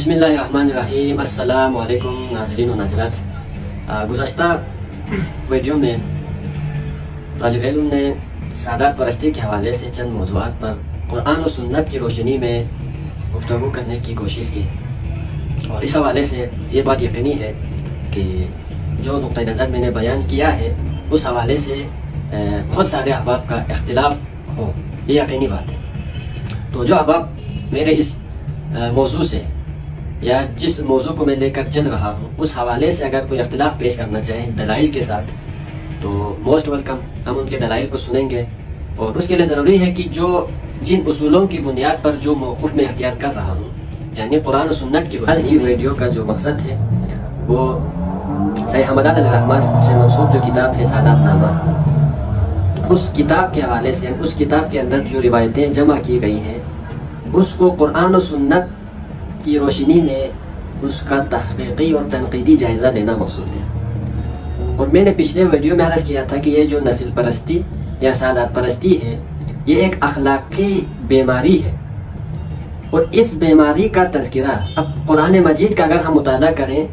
بسم اللہ الرحمن الرحیم۔ السلام علیکم ناظرین و ناظرات۔ گزشتہ ویڈیو میں طالب علم نے سادات پرستی کے حوالے سے چند موضوعات پر قرآن و سنت کی روشنی میں گفتگو کرنے کی کوشش کی، اور اس حوالے سے یہ بات یقینی ہے کہ جو نقطہ نظر میں نے بیان کیا ہے اس حوالے سے بہت سارے احباب کا اختلاف ہو، یہ یقینی بات ہے۔ تو جو احباب میرے اس موضوع سے یا جس موضوع کو میں لے کر چل رہا ہوں اس حوالے سے اگر کوئی اختلاف پیش کرنا چاہیں دلائل کے ساتھ تو موسٹ ویلکم، ہم ان کے دلائل کو سنیں گے۔ اور اس کے لیے ضروری ہے کہ جن اصولوں کی بنیاد پر جو موقف میں اختیار کر رہا ہوں، یعنی قرآن و سنت کی آج کی ویڈیو کا جو مقصد ہے وہ شیخ حمدان علیہ الرحمن سے منسوب جو کتاب ہے سادات نامہ، اس کتاب کے حوالے سے اس کتاب کے اندر جو روایتیں جمع کی گئی ہیں اس کو قرآن و سنت کی روشنی میں اس کا تحقیقی اور تنقیدی جائزہ لینا مقصود ہے۔ اور میں نے پچھلے ویڈیو میں عرض کیا تھا کہ یہ جو نسل پرستی یا سادات پرستی ہے یہ ایک اخلاقی بیماری ہے، اور اس بیماری کا تذکرہ اب قرآن مجید کا اگر ہم مطالعہ کریں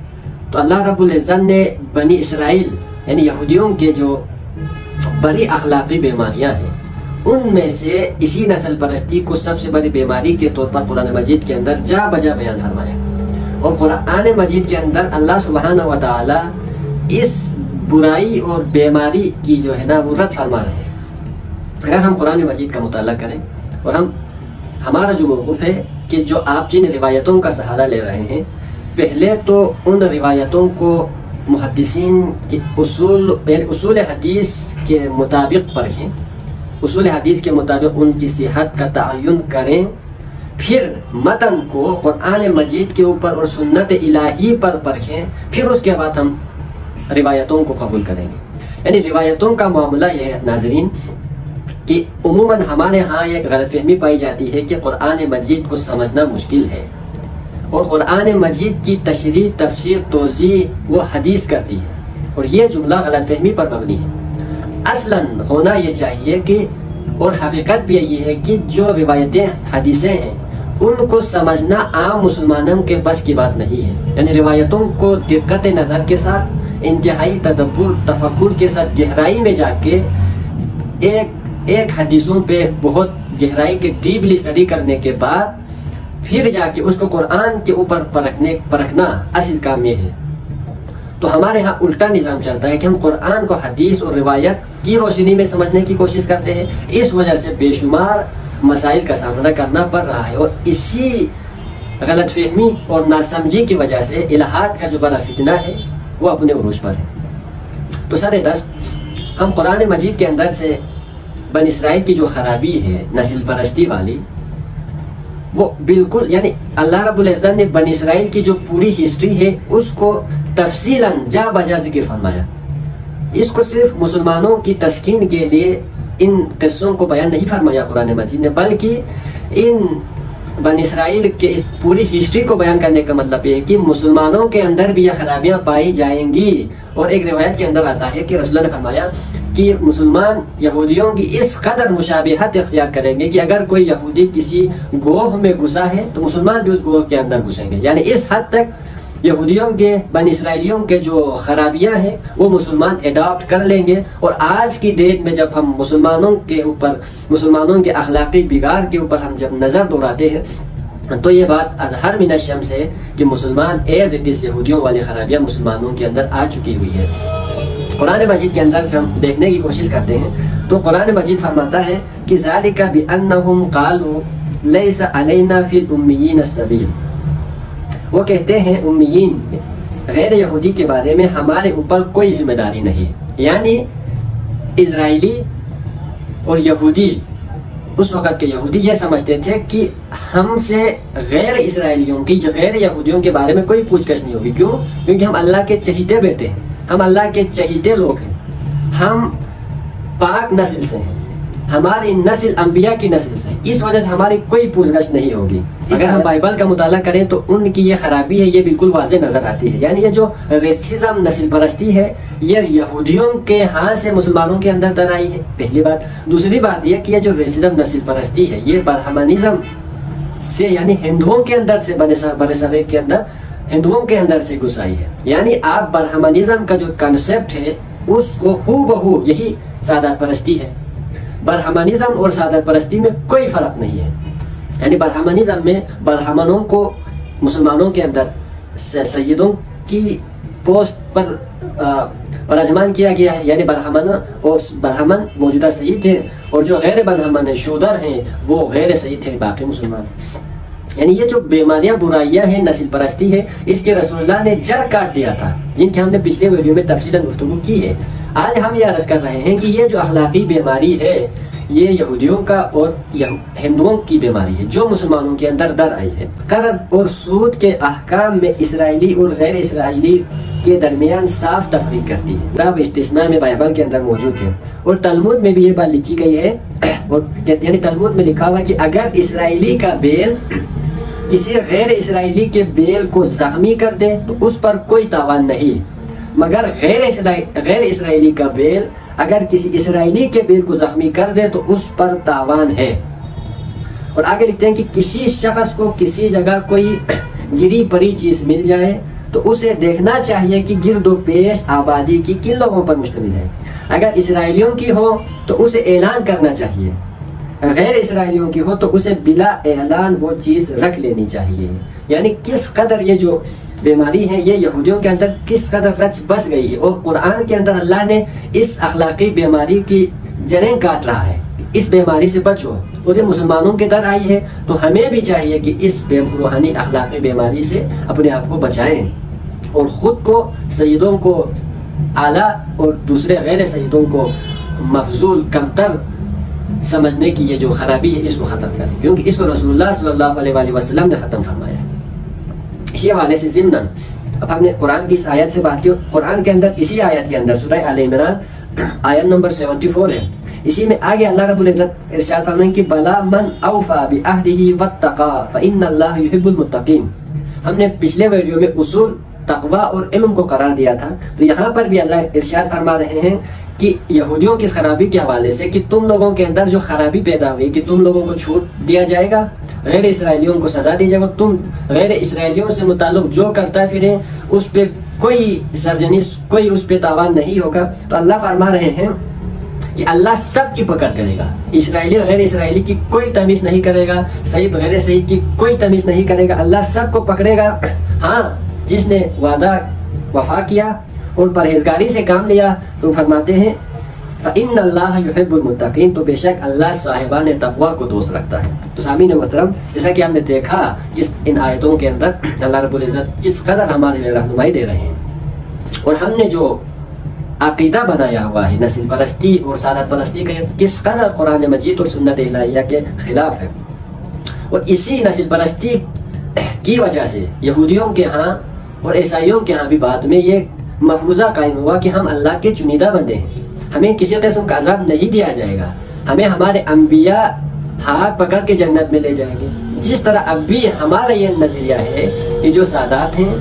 تو اللہ رب العزت نے بنی اسرائیل یعنی یہودیوں کے جو بڑی اخلاقی بیماریاں ہیں ان میں سے اسی نسل پرستی کو سب سے بڑی بیماری کے طور پر قرآن مجید کے اندر جا بجا بیان فرمایا، اور قرآن مجید کے اندر اللہ سبحانہ و تعالی اس برائی اور بیماری کی جو ہے نا وہ رد فرما رہے ہیں۔ اگر ہم قرآن مجید کا مطالعہ کریں اور ہمارا جو موقف ہے کہ جو آپ جن روایتوں کا سہارا لے رہے ہیں پہلے تو ان روایتوں کو محدثین کے اصول حدیث کے مطابق پرکھیں، اصول حدیث کے مطابق ان کی صحت کا تعین کریں، پھر متن کو قرآن مجید کے اوپر اور سنت الہی پر پرکھیں، پھر اس کے بعد ہم روایتوں کو قبول کریں گے۔ یعنی روایتوں کا معاملہ یہ ہے ناظرین کہ عموماً ہمارے ہاں ایک غلط فہمی پائی جاتی ہے کہ قرآن مجید کو سمجھنا مشکل ہے، اور قرآن مجید کی تشریح تفسیر توضیح وہ حدیث کرتی ہے، اور یہ جملہ غلط فہمی پر مبنی ہے۔ اصلاً ہونا یہ چاہیے کہ اور حقیقت بھی یہ ہے کہ جو روایتیں حدیثیں ہیں ان کو سمجھنا عام مسلمانوں کے بس کی بات نہیں ہے، یعنی روایتوں کو دقت نظر کے ساتھ انتہائی تدبر تفکر کے ساتھ گہرائی میں جا کے ایک حدیثوں پہ بہت گہرائی کے ڈیپلی اسٹڈی کرنے کے بعد پھر جا کے اس کو قرآن کے اوپر پرکھنا اصل کام یہ ہے۔ تو ہمارے ہاں الٹا نظام چلتا ہے کہ ہم قرآن کو حدیث اور روایت کی روشنی میں سمجھنے کی کوشش کرتے ہیں، اس وجہ سے بے شمار مسائل کا سامنا کرنا پڑ رہا ہے، اور اسی غلط فہمی اور ناسمجھی کی وجہ سے الہات کا جو بڑا فتنہ ہے وہ اپنے عروج پر ہے۔ تو سر دست ہم قرآن مجید کے اندر سے بنی اسرائیل کی جو خرابی ہے نسل پرستی والی وہ بالکل، یعنی اللہ رب العزت نے بنی اسرائیل کی جو پوری ہسٹری ہے اس کو تفصیلاً جا بجا ذکر فرمایا۔ اس کو صرف مسلمانوں کی تسکین کے لیے ان قصوں کو بیان نہیں فرمایا قرآن مجید نے، بلکہ ان بنی اسرائیل کے اس پوری ہسٹری کو بیان کرنے کا مطلب یہ ہے کہ مسلمانوں کے اندر بھی یہ خرابیاں پائی جائیں گی۔ اور ایک روایت کے اندر آتا ہے کہ رسول اللہ نے فرمایا کہ مسلمان یہودیوں کی اس قدر مشابہت اختیار کریں گے کہ اگر کوئی یہودی کسی گروہ میں گھسا ہے تو مسلمان بھی اس گروہ کے اندر گھسیں گے، یعنی اس حد تک یہودیوں کے بنی اسرائیلیوں کے جو خرابیاں ہیں وہ مسلمان اڈاپٹ کر لیں گے۔ اور آج کی ڈیٹ میں جب ہم مسلمانوں کے اخلاقی بگاڑ کے اوپر ہم جب نظر دوڑاتے ہیں تو یہ بات اظہر من الشمس ہے کہ مسلمان ایز اٹ از یہودیوں والی خرابیاں مسلمانوں کے اندر آ چکی ہوئی ہے۔ قرآن مجید کے اندر سے ہم دیکھنے کی کوشش کرتے ہیں تو قرآن مجید فرماتا ہے کہ ذالک بأنہم قالوا لیس علینا فی الامیین السبیل، وہ کہتے ہیں امیین غیر یہودی کے بارے میں ہمارے اوپر کوئی ذمہ داری نہیں، یعنی اسرائیلی اور یہودی اس وقت کے یہودی یہ سمجھتے تھے کہ ہم سے غیر اسرائیلیوں کی غیر یہودیوں کے بارے میں کوئی پوچھ گچھ نہیں ہوگی۔ کیوں؟ کیونکہ ہم اللہ کے چہیتے بیٹے ہیں، ہم اللہ کے چہیتے لوگ ہیں، ہم پاک نسل سے ہیں، ہماری نسل انبیاء کی نسل سے، اس وجہ سے ہماری کوئی پوچھ گچھ نہیں ہوگی۔ اگر ہم بائبل کا مطالعہ کریں تو ان کی یہ خرابی ہے یہ بالکل واضح نظر آتی ہے، یعنی یہ جو ریسزم نسل پرستی ہے یہ یہودیوں کے ہاں سے مسلمانوں کے اندر در آئی ہے، پہلی بات۔ دوسری بات یہ کہ یہ جو ریسزم نسل پرستی ہے یہ برہمنزم سے یعنی ہندوؤں کے اندر سے برصغیر کے اندر ہندوؤں کے اندر سے گھس آئی ہے. یعنی آپ برہمنزم کا جو کنسپٹ ہے اس کو ہو بہو یہی سادات پرستی ہے. برہمنزم اور سادات پرستی میں کوئی فرق نہیں ہے. یعنی برہمنزم میں برہمنوں کو مسلمانوں کے اندر سیدوں کی پوسٹ پر پرجمان کیا گیا ہے. یعنی برہمن موجودہ سید ہیں اور جو غیر برہمن ہیں شودر ہیں وہ غیر سید ہیں باقی مسلمان ہیں. یعنی یہ جو بیماریاں برائیاں ہیں نسل پرستی ہے اس کے رسول اللہ نے جڑ کاٹ دیا تھا جن کی ہم نے پچھلے ویڈیو میں تفصیل گفتگو کی ہے. آج ہم یہ عرض کر رہے ہیں کہ یہ جو اخلاقی بیماری ہے یہ یہودیوں کا اور ہندوؤں کی بیماری ہے جو مسلمانوں کے اندر در آئی ہے. قرض اور سود کے احکام میں اسرائیلی اور غیر اسرائیلی کے درمیان صاف تفریق کرتی ہے. کتاب استثناء میں بائبل کے اندر موجود ہے اور تلمود میں بھی یہ بات لکھی گئی ہے اور یعنی تلمود میں لکھا ہوا ہے کہ اگر اسرائیلی کا بیل کسی غیر اسرائیلی کے بیل کو زخمی کر دے تو اس پر کوئی تاوان نہیں، مگر غیر اسرائیلی کا بیل اگر کسی اسرائیلی کے بیل کو زخمی کر دے تو اس پر تاوان ہے. اور آگے لکھتے ہیں کہ کسی شخص کو کسی جگہ کوئی گری پڑی چیز مل جائے تو اسے دیکھنا چاہیے کہ گرد و پیش آبادی کی کن لوگوں پر مشتمل ہے. اگر اسرائیلیوں کی ہو تو اسے اعلان کرنا چاہیے، غیر اسرائیلیوں کی ہو تو اسے بلا اعلان وہ چیز رکھ لینی چاہیے. یعنی کس قدر یہ جو بیماری ہے یہ یہودیوں کے اندر کس قدر رچ بس گئی ہے اور قرآن کے اندر اللہ نے اس اخلاقی بیماری کی جڑیں کاٹ رہا ہے. اس بیماری سے بچو اور یہ مسلمانوں کے در آئی ہے تو ہمیں بھی چاہیے کہ اس روحانی اخلاقی بیماری سے اپنے آپ کو بچائیں اور خود کو سیدوں کو اعلیٰ اور دوسرے غیر سیدوں کو مفضول کمتر سمجھنے کی یہ جو خرابی ہے اس کو ختم کریں، کیونکہ اس کو رسول اللہ صلی اللہ علیہ وآلہ وسلم نے ختم فرمایا. اسی حوالے سے ضمناً اب ہم نے قرآن کی اس آیت سے بات کی. قرآن کے اندر اسی آیت کے اندر سورہ آل عمران آیت نمبر 74 ہے. اسی میں آگے اللہ رب العزت ارشاد فرمائیں کہ بلا من اوفا بعہدہ واتقا فإن اللہ یحب المتقین. ہم نے پچھلے ویڈیو میں اصول تقوی اور علم کو قرار دیا تھا، تو یہاں پر بھی اللہ ارشاد فرما رہے ہیں کہ یہودیوں کی خرابی کے حوالے سے کہ تم لوگوں کے اندر جو خرابی پیدا ہوئی کہ تم لوگوں کو چھوٹ دیا جائے گا، غیر اسرائیلیوں کو سزا دی جائے گا، تم غیر اسرائیلیوں سے متعلق جو کرتا پھریں اس پہ کوئی سرجنی کوئی اس پہ تاوان نہیں ہوگا. تو اللہ فرما رہے ہیں کہ اللہ سب کی پکڑ کرے گا، اسرائیلی غیر اسرائیلی کی کوئی تمیز نہیں کرے گا، سعید غیر سعید کی کوئی تمیز نہیں کرے گا، اللہ سب کو پکڑے گا. ہاں جس نے وعدہ وفا کیا اور پرہیزگاری سے کام لیا تو فرماتے ہیں فإن اللہ یحب المتقین، تو بے شک اللہ صاحبان تقوی کو دوست رکھتا ہے. تو سامعین محترم جیسا کہ ہم نے دیکھا ان آیتوں کے اندر اللہ رب العزت کس قدر ہمارے لیے رہنمائی دے رہے ہیں اور ہم نے جو عقیدہ بنایا ہوا ہے نسل پرستی اور سادات پرستی کا کس قدر قرآن مجید اور سنت الہیہ کے خلاف ہے. اور اسی نسل پرستی کی وجہ سے یہودیوں کے ہاں اور عیسائیوں کے ہاں بھی بعد میں یہ مفروضہ قائم ہوا کہ ہم اللہ کے چنیدہ بندے ہیں، ہمیں کسی قسم کا عذاب نہیں دیا جائے گا، ہمیں ہمارے انبیاء ہاتھ پکڑ کے جنت میں لے جائیں گے. جس طرح اب بھی ہمارا یہ نظریہ ہے کہ جو سادات ہیں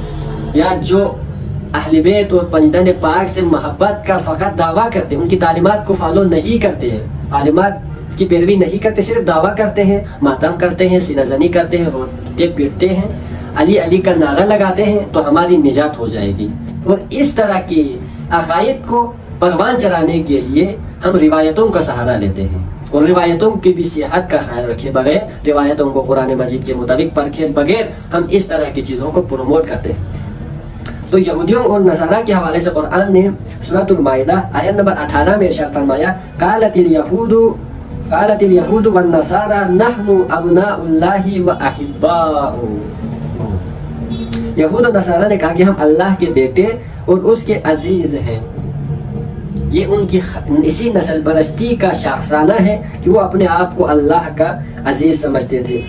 یا جو اہل بیت اور پنجدن پاک سے محبت کا فقط دعویٰ کرتے ہیں، ان کی تعلیمات کو فالو نہیں کرتے ہیں، تعلیمات کی پیروی نہیں کرتے، صرف دعویٰ کرتے ہیں، ماتم کرتے ہیں، سینہ زنی کرتے ہیں، روتے پیٹتے ہیں، علی علی کا نعرہ لگاتے ہیں تو ہماری نجات ہو جائے گی. اور اس طرح کی عقائد کو پروان چڑھانے کے لیے ہم روایتوں کا سہارا لیتے ہیں اور روایتوں کی بھی صحت کا خیال رکھے بغیر، روایتوں کو قرآن مجید کے مطابق پرکھے بغیر ہم اس طرح کی چیزوں کو پروموٹ کرتے ہیں. تو یہودیوں اور نصارہ کے حوالے سے قرآن نے سورۃ المائدہ آیت نمبر 18 میں ارشاد فرمایا قالت الیہود والنصارى نحن ابناء اللہ واحباؤہ. یہود و نصارہ نے کہا کہ ہم اللہ کے بیٹے اور اس کے عزیز ہیں. یہ ان کی اسی نسل پرستی کا شاخسانہ ہے کہ وہ اپنے آپ کو اللہ کا عزیز سمجھتے تھے.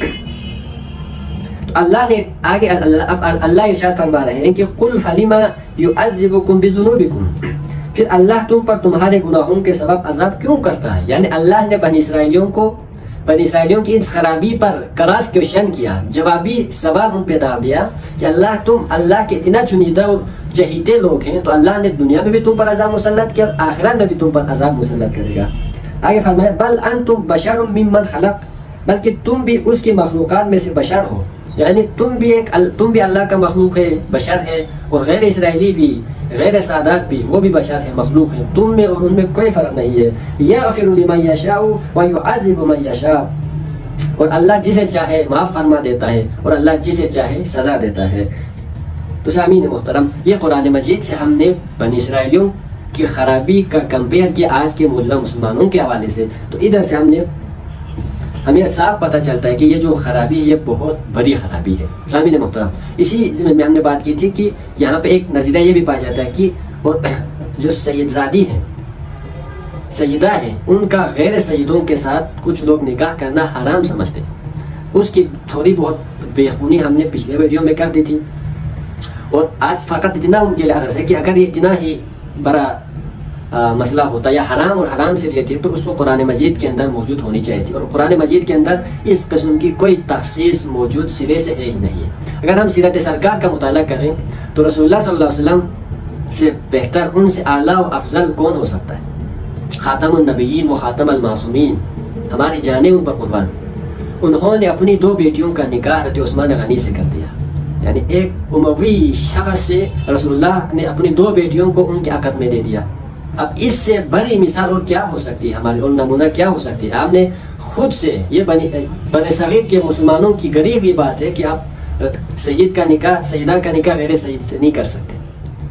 تو اللہ نے آگے اللہ ارشاد فرما رہے ہیں کہ قل فلما يعذبكم بذنوبكم، پھر اللہ تم پر تمہارے گناہوں کے سبب عذاب کیوں کرتا ہے. یعنی اللہ نے بنی اسرائیلیوں کی اس خرابی پر کراس کوشچن کیا، جوابی سوال ان پہ ڈال دیا کہ اللہ تم اللہ کے اتنا چنیدہ اور چہیتے لوگ ہیں تو اللہ نے دنیا میں بھی تم پر عذاب مسلط کیا اور آخرت میں بھی تم پر عذاب مسلط کرے گا. آگے فرمایا بل انتم بشر ممن خلق، بلکہ تم بھی اس کی مخلوقات میں سے بشر ہو، یعنی تم بھی اللہ کا مخلوق ہے، بشر ہے، اور غیر اسرائیلی بھی، غیر سادات بھی، وہ بھی بشر ہے، مخلوق ہے، تم میں اور ان میں کوئی فرق نہیں ہے۔ یغفر لمن یشاء ویعذب من یشاء، اور اللہ جسے چاہے معاف فرما دیتا ہے اور اللہ جسے چاہے سزا دیتا ہے۔ تو سامعین محترم، یہ قرآن مجید سے ہم نے بنی اسرائیلیوں کی خرابی کا کمپیئر کیا آج کے موجودہ مسلمانوں کے حوالے سے، تو ادھر سے ہمیں صاف پتہ چلتا ہے کہ یہ جو خرابی ہے یہ بہت بڑی خرابی ہے۔ سامعین محترم، اسی ضمن میں ہم نے بات کی تھی کہ یہاں پہ ایک نظریہ یہ بھی پایا جاتا ہے کہ جو سید زادی ہیں، سیدہ ہیں، ان کا غیر سیدوں کے ساتھ کچھ لوگ نکاح کرنا حرام سمجھتے ہیں۔ اس کی تھوڑی بہت بےخونی ہم نے پچھلے ویڈیو میں کر دی تھی، اور آج فقط اتنا ان کے لیے عرض ہے کہ اگر یہ اتنا ہی بڑا مسئلہ ہوتا یا حرام اور حرام سے ریلیٹڈ تو اس کو قرآن مجید کے اندر موجود ہونی چاہیے تھی، اور قرآن مجید کے اندر اس قسم کی کوئی تخصیص موجود سرے سے ہے ہی نہیں ہے۔ اگر ہم سیرت سرکار کا مطالعہ کریں تو رسول اللہ صلی اللہ علیہ وسلم سے بہتر، ان سے اعلیٰ و افضل کون ہو سکتا ہے؟ خاتم النبیین و خاتم المعصومین، ہماری جانیں ان پر قربان۔ انہوں نے اپنی 2 بیٹیوں کا نکاح حضرت عثمان غنی سے کر دیا، یعنی ایک اموی شخص سے رسول اللہ نے اپنی 2 بیٹیوں کو ان کے عقد میں دے دیا۔ اب اس سے بڑی مثال اور کیا ہو سکتی ہے ہماری، اور نمونہ کیا ہو سکتی ہے؟ آپ نے خود سے، یہ بنی صغیر کے مسلمانوں کی غریب یہ بات ہے کہ آپ سید کا نکاح، سیدہ کا نکاح غیر سید سے نہیں کر سکتے،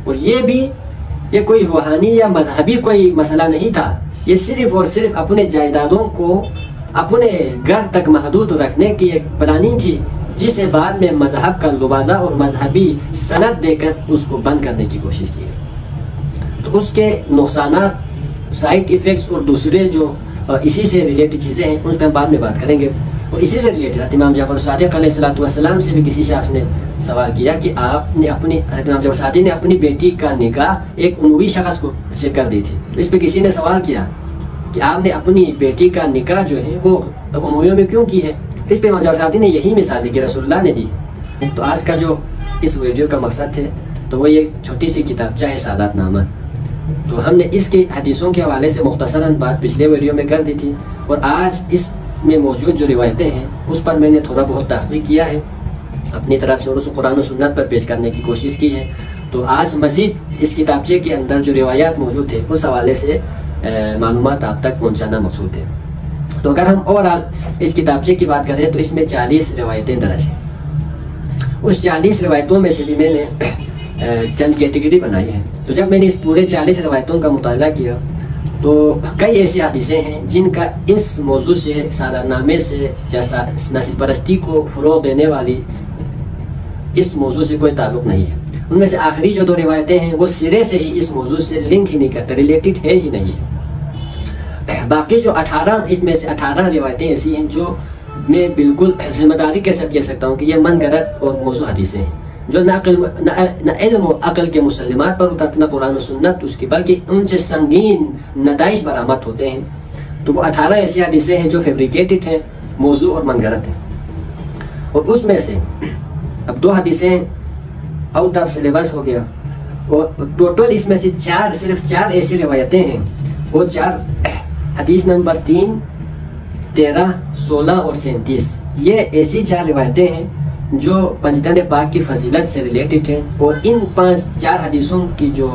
اور یہ کوئی روحانی یا مذہبی کوئی مسئلہ نہیں تھا، یہ صرف اور صرف اپنے جائیدادوں کو اپنے گھر تک محدود رکھنے کی ایک پلاننگ تھی، جسے بعد میں مذہب کا لبادہ اور مذہبی سند دے کر اس کو بند کرنے کی کوشش کی گئی۔ تو اس کے نقصانات، سائیڈ ایفیکٹس اور دوسرے جو اسی سے ریلیٹڈ چیزیں ہیں اس پہ ہم بعد میں بات کریں گے۔ اور اسی سے ریلیٹڈ امام جعفر صادق علیہ السلام سے بھی کسی شخص نے سوال کیا کہ آپ نے امام جعفر صادق نے اپنی بیٹی کا نکاح ایک اموی شخص کو سے کر دی تھی، تو اس پہ کسی نے سوال کیا کہ آپ نے اپنی بیٹی کا نکاح جو ہے وہ امویوں میں کیوں کی ہے؟ اس پہ امام جعفر صادق نے یہی مثال دی کہ رسول اللہ نے دی۔ تو آج کا جو اس ویڈیو کا مقصد ہے تو وہ یہ چھوٹی سی کتابچہ ہے سادات نامہ، تو ہم نے اس کی حدیثوں کے حوالے سے مختصراً بات پچھلے ویڈیو میں کر دی تھی، اور آج اس میں موجود جو روایتیں ہیں اس پر میں نے تھوڑا بہت تحقیق کیا ہے اپنی طرف سے، اور اس کو قرآن و سنت پر پیش کرنے کی کوشش کی ہے۔ تو آج مزید اس کتابچے کے اندر جو روایات موجود تھے اس حوالے سے معلومات آپ تک پہنچانا مقصود ہے۔ تو اگر ہم اوورآل اس کتابچے کی بات کریں تو اس میں 40 روایتیں درج ہیں۔ اس 40 روایتوں میں سے بھی میں نے چند کیٹیگری بنائی ہے۔ تو جب میں نے اس پورے 40 روایتوں کا مطالعہ کیا تو کئی ایسی حدیثیں ہیں جن کا اس موضوع سے، سادات نامے سے یا نسل پرستی کو فروغ دینے والی اس موضوع سے کوئی تعلق نہیں ہے۔ ان میں سے آخری جو 2 روایتیں ہیں وہ سرے سے ہی اس موضوع سے لنک ہی نہیں کرتے، ریلیٹڈ ہے ہی نہیں ہے۔ باقی جو 18، اس میں سے 18 روایتیں ایسی ہیں جو میں بالکل ذمہ داری کے ساتھ کہہ سکتا ہوں کہ یہ من گھڑت اور موضوع حدیثیں ہیں، جو نہ علم و عقل کے مسلمات پر اترتے، نہ قرآن و سنت اس کی، بلکہ ان سے سنگین نتائج برآمد ہوتے ہیں۔ تو وہ 18 ایسی حدیثیں ہیں جو فیبریکیٹڈ ہیں، موضوع اور من گھڑت ہیں، اور اس میں سے اب 2 حدیثیں آؤٹ آف سلیبس ہو گیا، اور ٹوٹل اس میں سے صرف 4 ایسی روایتیں ہیں۔ وہ 4 حدیث نمبر 3، 13، 16 اور 37، یہ ایسی 4 روایتیں ہیں جو پنجتن پاک کی فضیلت سے ریلیٹڈ ہیں، اور ان 4 حدیثوں کی جو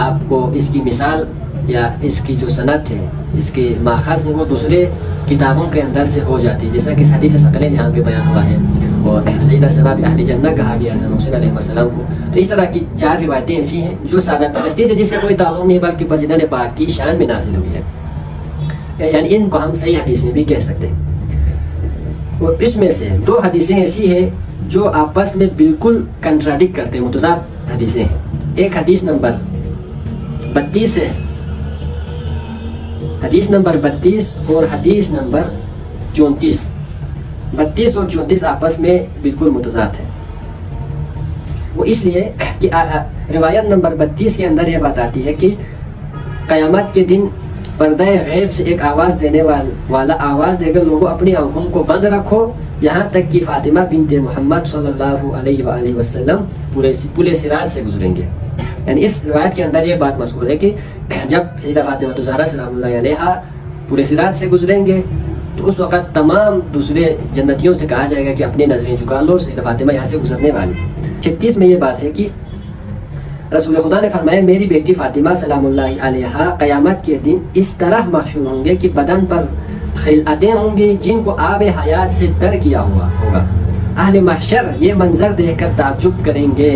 آپ کو اس کی مثال یا اس کی جو سند ہے، اس کی ماخذ ہے، وہ دوسرے کتابوں کے اندر سے ہو جاتی ہے، جیسا کہ حدیث ثقلین یہاں پہ بیان ہوا ہے، اور سیدہ شباب اہل جنہ کہا گیا حسن حسین علیہ السلام کو۔ تو اس طرح کی 4 روایتیں ایسی ہیں جو سادات پرستی سے جس کا کوئی تعلق نہیں بلکہ پنجتن پاک کی شان میں نازل ہوئی ہے، یعنی ان کو ہم صحیح حدیثیں بھی کہہ سکتے ہیں۔ اور اس میں سے 2 حدیثیں ایسی ہیں جو آپس میں بالکل کنٹراڈکٹ کرتے ہیں، متضاد حدیثیں ہیں۔ ایک حدیث نمبر 32 ہے، حدیث نمبر 32 اور حدیث نمبر 34، 32 اور 34 آپس میں بالکل متضاد ہے۔ وہ اس لیے کہ روایت نمبر 32 کے اندر یہ بات آتی ہے کہ قیامت کے دن پردہ غیب سے ایک آواز دینے والا آواز دے کر لوگوں اپنی آنکھوں کو بند رکھو یہاں تک کہ فاطمہ بنت محمد صلی اللہ علیہ وآلہ وسلم پورے صراط سے گزریں گے۔ یعنی اس روایت کے اندر یہ بات مذکور ہے کہ جب سیدہ فاطمہ الزہرا سلام اللہ علیہا پورے صراط سے گزریں گے تو اس وقت تمام دوسرے جنتیوں سے کہا جائے گا کہ اپنی نظریں جھکا لو، سیدہ فاطمہ یہاں سے گزرنے والی۔ 36 میں یہ بات ہے کہ رسول خدا نے فرمایا میری بیٹی فاطمہ سلام اللہ علیہا قیامت کے دن اس طرح محشور ہوں گے کہ بدن پر خلعتیں ہوں گی جن کو آب حیات سے تر کیا ہوا ہوگا۔ اہل محشر یہ منظر دیکھ کر تعجب کریں گے۔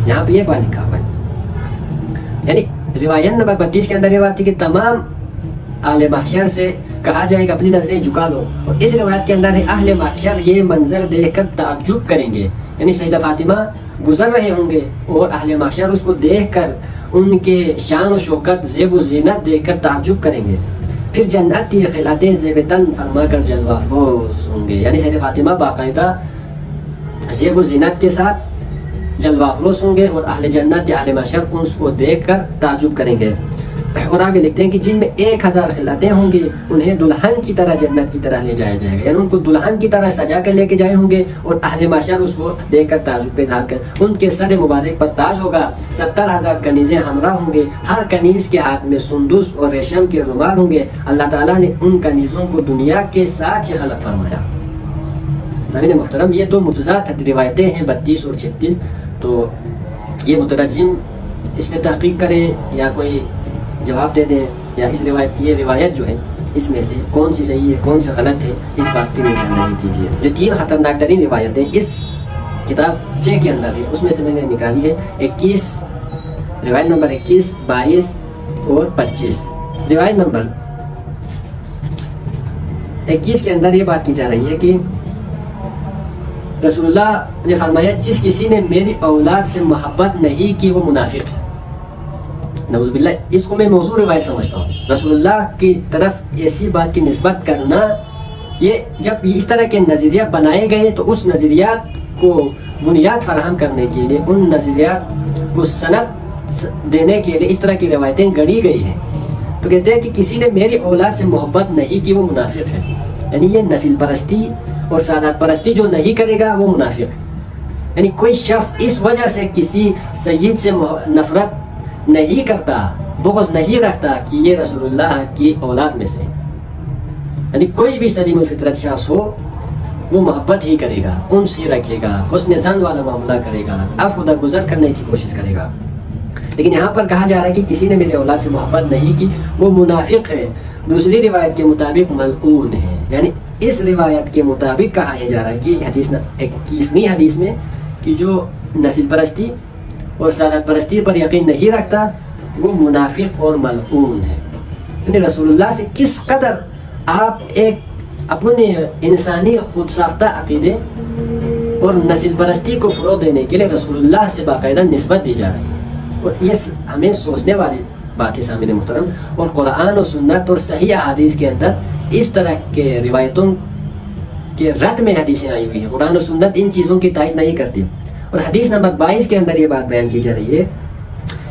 یہاں پہ یہ بات لکھا ہوا ہے، یعنی روایت نمبر 32 کے اندر یہ بات تھی کہ تمام اہل محشر سے کہا جائے گا اپنی نظریں جھکا لو، اور اس روایت کے اندر ہے اہل محشر یہ منظر دیکھ کر تعجب کریں گے، یعنی سیدہ فاطمہ گزر رہے ہوں گے اور اہل محشر اس کو دیکھ کر ان کے شان و شوکت زیب و زینت دیکھ کر تعجب کریں گے۔ پھر جنتی خلعتیں زیب تن فرما کر جلوہ افروز ہوں گے، یعنی سیدہ فاطمہ باقاعدہ زیب و زینت کے ساتھ جلوہ افروز ہوں گے اور اہل جنت یا اہل محشر اس کو دیکھ کر تعجب کریں گے۔ اور آگے لکھتے ہیں کہ جن میں 1000 خلعتیں ہوں گی انہیں دلہن کی طرح جنت کی طرح لے جایا جائے گا، یعنی ان کو دلہن کی طرح سجا کر لے کے جائے ہوں گے، اور اہل محشر اس کو دیکھ کر تعجب کا اظہار کر ان کے سر مبارک پر تاج ہوگا، 70,000 کنیزیں ہمراہ ہوں گے، ہر کنیز کے ہاتھ میں سندس اور ریشم کے رومال ہوں گے۔ اللہ تعالیٰ نے ان کنیزوں کو دنیا کے ساتھ ہی خلق فرمایا۔ سامعین محترم، یہ دو متضاد روایتیں ہیں 32 اور 36، تو یہ مترجم اس میں تحقیق کریں یا کوئی جواب دے دیں، یا اس یہ روایت جو ہے اس میں سے کون سی صحیح ہے کون سی غلط ہے اس بات کی نشاندہی کیجیے۔ جو 3 خطرناک ترین روایتیں اس کتاب 6 کے اندر ہے اس میں سے میں نے نکالی ہے 21 روایت نمبر 21، 22 اور 25۔ روایت نمبر 21 کے اندر یہ بات کی جا رہی ہے کہ رسول اللہ نے فرمایا جس کسی نے میری اولاد سے محبت نہیں کی وہ منافق ہے۔ نعوذ باللہ، اس کو میں موضوع روایت سمجھتا ہوں۔ رسول اللہ کی طرف ایسی بات کی نسبت کرنا، یہ جب اس طرح کے نظریہ بنائے گئے تو اس نظریات کو بنیاد فراہم کرنے کے لیے، ان نظریات کو سند دینے کے لیے اس طرح کی روایتیں گڑھی گئی ہیں۔ تو کہتے ہیں کہ کسی نے میری اولاد سے محبت نہیں کی وہ منافق ہے، یعنی یہ نسل پرستی اور سادات پرستی جو نہیں کرے گا وہ منافق ہے۔ یعنی کوئی شخص اس وجہ سے کسی سید سے نفرت نہیں کرتا، بغض نہیں رکھتا کہ یہ رسول اللہ کی اولاد میں سے، یعنی کوئی بھی سلیم الفطرت شخص ہو وہ محبت ہی کرے گا، انس ہی رکھے گا، حسن ظن والا معاملہ کرے گا، عفو درگزر کرنے کی کوشش کرے گا۔ لیکن یہاں پر کہا جا رہا ہے کہ کسی نے میری اولاد سے محبت نہیں کی وہ منافق ہے۔ دوسری روایت کے مطابق ملعون ہے، یعنی اس روایت کے مطابق کہا یہ جا رہا ہے کہ حدیث 21ویں حدیث میں کہ جو نسل پرستی اور سادات پرستی پر یقین نہیں رکھتا وہ منافق اور ملعون ہے۔ یعنی رسول اللہ سے کس قدر آپ ایک اپنے انسانی خود ساختہ عقیدے اور نسل پرستی کو فروغ دینے کے لیے رسول اللہ سے باقاعدہ نسبت دی جا رہی ہے، اور یہ ہمیں سوچنے والی بات ہے سامعین محترم۔ اور قرآن و سنت اور صحیح احادیث کے اندر اس طرح کے روایتوں کے رد میں حدیثیں آئی ہوئی ہیں، قرآن و سنت ان چیزوں کی تائید نہیں کرتی۔ اور حدیث نمبر 22 کے اندر یہ بات بیان کی جا رہی ہے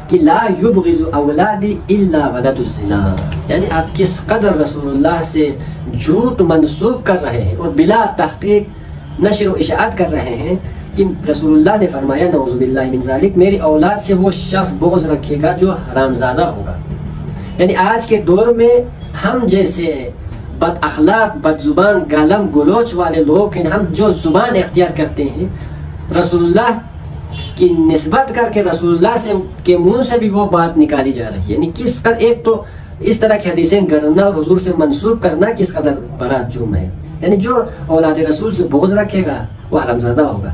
کہ لا یبغض اولادی الا ولد الزنا، یعنی آپ کس قدر رسول اللہ سے جھوٹ منسوب کر رہے ہیں اور بلا تحقیق نشر و اشاعت کر رہے ہیں کہ رسول اللہ نے فرمایا نعوذ باللہ من ذالک میری اولاد سے وہ شخص بغض رکھے گا جو حرامزادہ ہوگا۔ یعنی آج کے دور میں ہم جیسے بد اخلاق، بد زبان، گالم گلوچ والے لوگ ہیں، ہم جو زبان اختیار کرتے ہیں رسول اللہ کی نسبت کر کے رسول اللہ سے کے منہ سے بھی وہ بات نکالی جا رہی ہے۔ یعنی کس قدر ایک تو اس طرح کی حدیثیں گڑھنا اور حضور سے منسوب کرنا کس قدر بڑا جرم ہے۔ یعنی جو اولاد رسول سے بغض رکھے گا وہ حرامزادہ ہوگا۔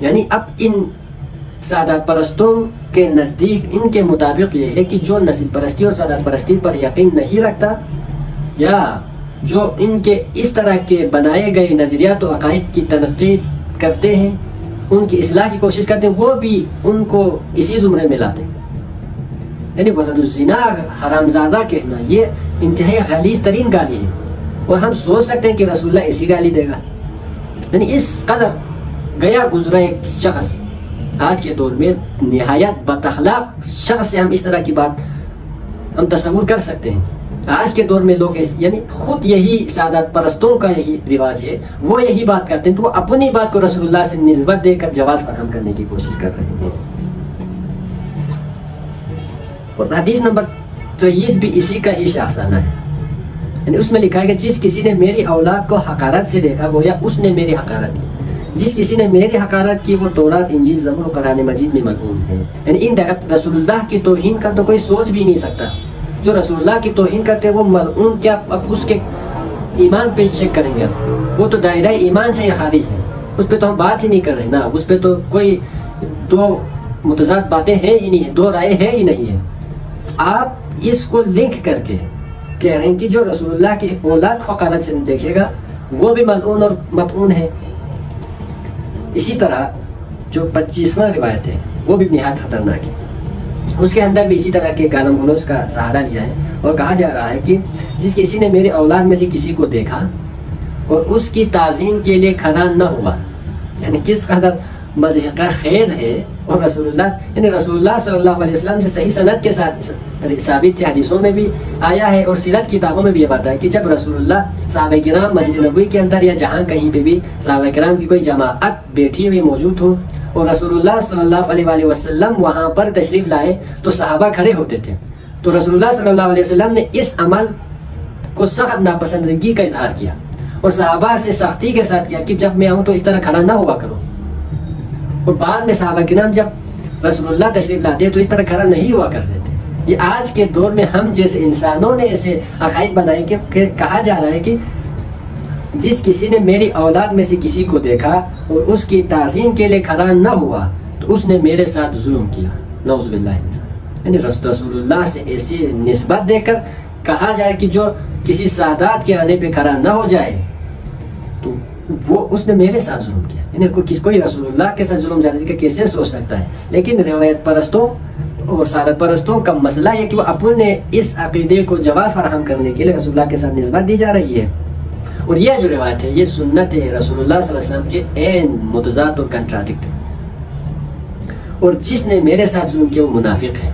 یعنی اب ان سادات پرستوں کے نزدیک ان کے مطابق یہ ہے کہ جو نسل پرستی اور سادات پرستی پر یقین نہیں رکھتا یا جو ان کے اس طرح کے بنائے گئے نظریات و عقائد کی تنقید کرتے ہیں، ان کی اصلاح کی کوشش کرتے ہیں، وہ بھی ان کو اسی زمرے میں لاتے ہیں۔ یعنی ولد الزنا حرامزادہ کہنا یہ انتہائی غلیظ ترین گالی ہے، اور ہم سوچ سکتے ہیں کہ رسول اللہ ایسی گالی دے گا۔ یعنی اس قدر گیا گزرا ایک شخص آج کے دور میں نہایت بد اخلاق شخص سے ہم اس طرح کی بات ہم تصور کر سکتے ہیں۔ آج کے دور میں لوگ یعنی خود یہی سادات پرستوں کا یہی رواج ہے، وہ یہی بات کرتے ہیں تو وہ اپنی بات کو رسول اللہ سے نسبت دے کر جواز فراہم کرنے کی کوشش کر رہے ہیں۔ اور حدیث نمبر 23 بھی اسی کا ہی شاخسانہ ہے۔ یعنی اس میں لکھا ہے کہ جس کسی نے میری اولاد کو حقارت سے دیکھا گویا اس نے میری حقارت کی، جس کسی نے میری حقارت کی وہ تورات انجیل زبور و قرآن مجید میں ملعون ہے۔ یعنی ان رسول اللہ کی توہین کا تو کوئی سوچ بھی نہیں سکتا، جو رسول اللہ کی توہین کرتے ہیں وہ ملعون کیا اب اس کے ایمان پہ چیک کریں گے، وہ تو دائرہ ایمان سے ہی خارج ہے، اس پہ تو ہم بات ہی نہیں کر رہے نا، اس پہ تو کوئی دو متضاد باتیں ہیں ہی نہیں ہے، دو رائے ہے ہی نہیں ہے۔ آپ اس کو لنک کر کے کہہ رہے ہیں کہ جو رسول اللہ کی اولاد کو حقارت سے دیکھے گا وہ بھی ملعون اور مطعون ہے۔ اسی طرح جو 25واں روایت ہے وہ بھی نہایت خطرناک ہے، اس کے اندر بھی اسی طرح کے گالم گلوچ کا سہارا لیا ہے اور کہا جا رہا ہے کہ جس کسی نے میری اولاد میں سے کسی کو دیکھا اور اس کی تعظیم کے لیے کھڑا نہ ہوا، یعنی کس قدر مضحکہ خیز ہے، اور رسول اللہ صلی اللہ علیہ وسلم سے صحیح سند کے ساتھ ثابت ہے، حدیثوں میں بھی آیا ہے اور سیرت کتابوں میں بھی یہ بات ہے کہ جب رسول اللہ صحابہ کرام مسجد نبوی کے اندر یا جہاں کہیں پہ بھی صحابہ کرام کی کوئی جماعت بیٹھی ہوئی موجود ہو اور رسول اللہ صلی اللہ علیہ وآلہ وسلم وہاں پر تشریف لائے تو صحابہ کھڑے ہوتے تھے، تو رسول اللہ صلی اللہ علیہ وسلم نے اس عمل کو سخت ناپسندگی کا اظہار کیا اور صحابہ سے سختی کے ساتھ کیا کہ جب میں آؤں تو اس طرح کھڑا نہ ہوا کرو، اور بعد میں صحابہ کرام جب رسول اللہ تشریف لاتے تو اس طرح کھڑا نہیں ہوا کرتے تھے۔ یہ آج کے دور میں ہم جیسے انسانوں نے ایسے عقائد بنائے کہ کہا جا رہا ہے کہ جس کسی نے میری اولاد میں سے کسی کو دیکھا اور اس کی تعظیم کے لیے کھڑا نہ ہوا تو اس نے میرے ساتھ ظلم کیا، نعوذ باللہ من ذالک۔ یعنی رسول اللہ سے ایسی نسبت دے کر کہا جائے کہ جو کسی سادات کے آنے پہ کھڑا نہ ہو جائے تو وہ اس نے میرے ساتھ ظلم کیا، یعنی کوئی رسول اللہ کے ساتھ ظلم زیادتی کا کیسے سوچ سکتا ہے؟ لیکن روایت پرستوں اور سادت پرستوں کا مسئلہ یہ کہ وہ اپنے اس عقیدے کو جواز فراہم کرنے کے لیے رسول اللہ کے ساتھ نسبت دی جا رہی ہے، اور یہ جو روایت ہے یہ سنت ہے رسول اللہ صلی اللہ علیہ وسلم کے عین متضاد اور کنٹراڈکٹ ہے، اور جس نے میرے ساتھ ظلم کیا وہ منافق ہے۔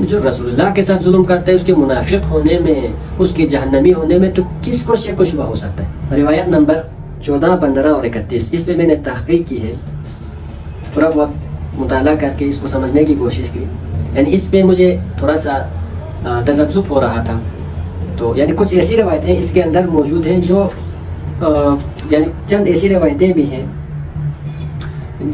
جو رسول اللہ کے ساتھ ظلم کرتا ہے اس کے منافق ہونے میں، اس کے جہنمی ہونے میں تو کس کو شک و شبہ ہو سکتا ہے؟ روایت نمبر 14، 15 اور 31 اس پہ میں نے تحقیق کی ہے، تھوڑا بہت مطالعہ کر کے اس کو سمجھنے کی کوشش کی، یعنی اس پہ مجھے تھوڑا سا تذبذب ہو رہا تھا، تو یعنی کچھ ایسی روایتیں اس کے اندر موجود ہیں جو یعنی چند ایسی روایتیں بھی ہیں